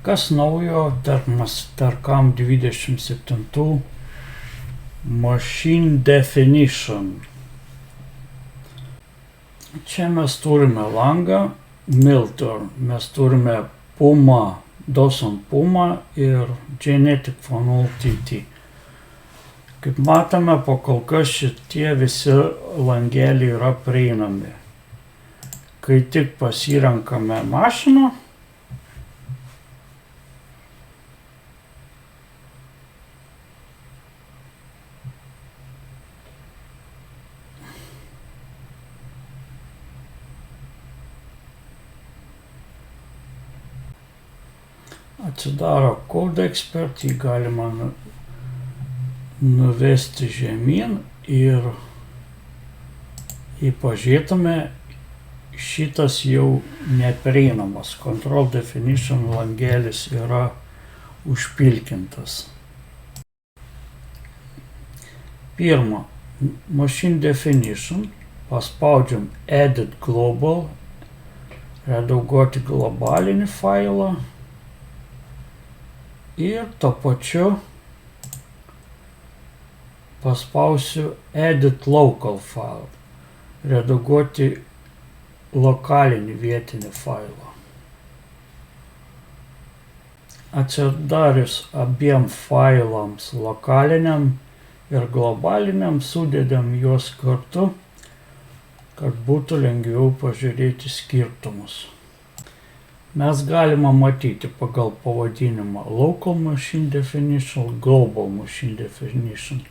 Kas naujo tarp CAM 27 Machine Definition? Čia mes turime langą, Milter, mes turime Puma, Dawson Puma ir Genetic Funnel TT. Kaip matome, pakol kas šitie visi langeliai yra prieinami. Kai tik pasirenkame mašiną, atsidaro Code Expert, jį galima nuvesti žemyn ir jei pažiūrėtume, šitas jau neprieinamas. Control Definition langelis yra užpilkintas. Pirma, Machine Definition, paspaudžiam Edit Global, redaguoti globalinį failą ir tuo pačiu paspausiu Edit Local File, redaguoti lokalinį vietinį failą. Atsidarius abiem failams, lokaliniam ir globaliniam, sudedam juos kartu, kad būtų lengviau pažiūrėti skirtumus. Mes galime matyti pagal pavadinimą Local Machine Definition, Global Machine Definition.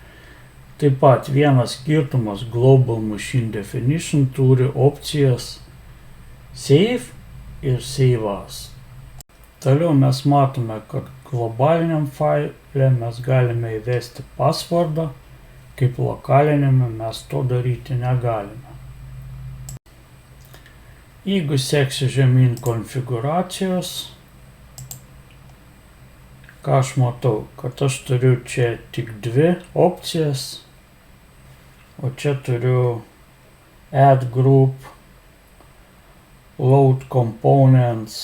Taip pat vienas skirtumas, Global Machine Definition turi opcijas Save ir Save As. Toliau mes matome, kad globaliniam faile mes galime įvesti pasvordą, kaip lokaliniame mes to daryti negalime. Jeigu seksi žemyn konfigūracijos, ką aš matau, kad aš turiu čia tik dvi opcijas, o čia turiu Add Group, Load Components,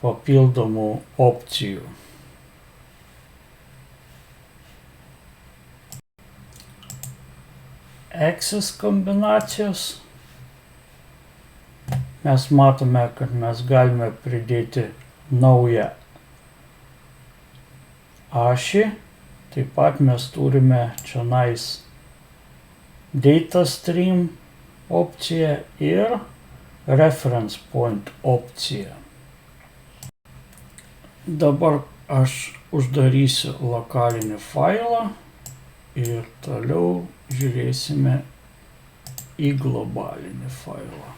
papildomų opcijų. Access kombinacijos. Mes matome, kad mes galime pridėti naują ašį. Taip pat mes turime čionais Data Stream opciją ir Reference Point opciją. Dabar aš uždarysiu lokalinį failą ir toliau žiūrėsime į globalinį failą.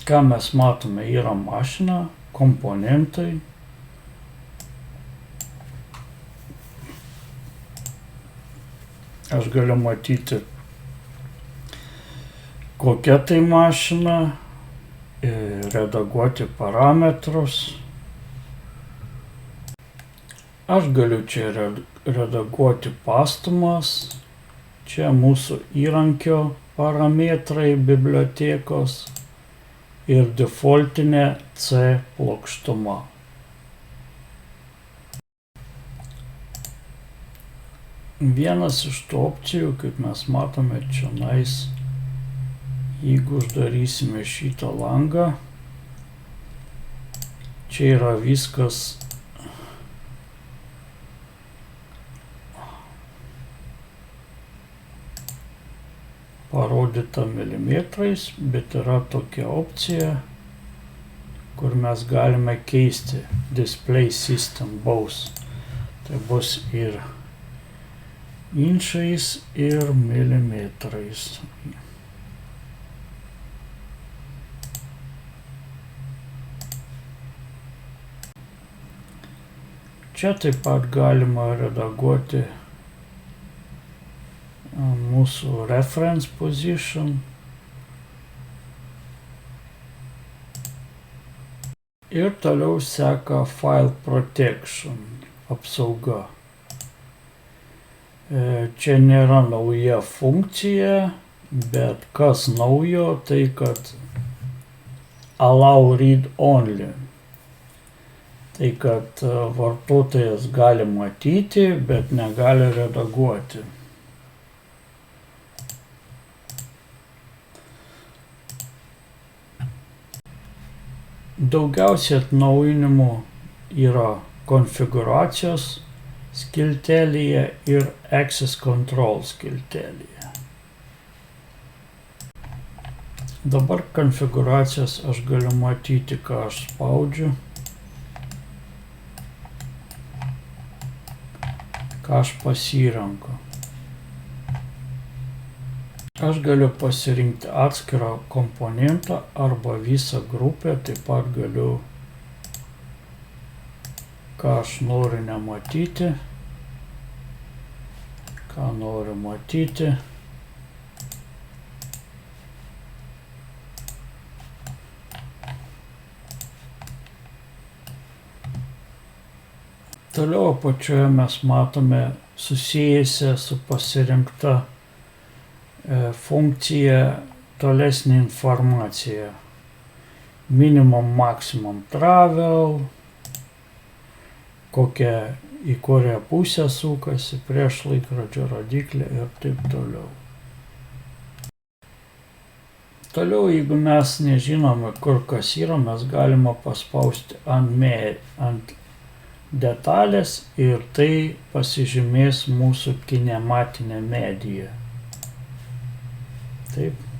Ką mes matome, yra mašina, komponentai. Aš galiu matyti, kokia tai mašina, redaguoti parametrus. Aš galiu čia redaguoti pastumas, čia mūsų įrankio parametrai bibliotekos ir defaultinė C plokštuma. Vienas iš tų opcijų, kaip mes matome čionais, jeigu uždarysime šitą langą, čia yra viskas parodyta milimetrais, bet yra tokia opcija, kur mes galime keisti Display System both. Tai bus ir inčais, ir milimetrais. Čia taip pat galima redaguoti mūsų reference position ir toliau seka file protection apsauga. Čia nėra nauja funkcija, bet kas naujo, tai kad allow read only. Tai kad vartotojas gali matyti, bet negali redaguoti. Daugiausiai atnaujinimų yra konfigūracijos skiltelyje ir access control skiltelyje. Dabar konfigūracijas aš galiu matyti, ką aš spaudžiu, ką aš pasirenku. Aš galiu pasirinkti atskirą komponentą arba visą grupę, taip pat galiu, ką aš noriu nematyti, ką noriu matyti. Toliau apačioje mes matome susijusią su pasirinkta funkcija tolesnė informacija. Minimum, maximum travel, į kurią pusę sukasi, prieš laikrodžio rodiklį ir taip toliau. Toliau, jeigu mes nežinome, kur kas yra, mes galime paspausti ant detalės ir tai pasižymės mūsų kinematinė medija. Taip.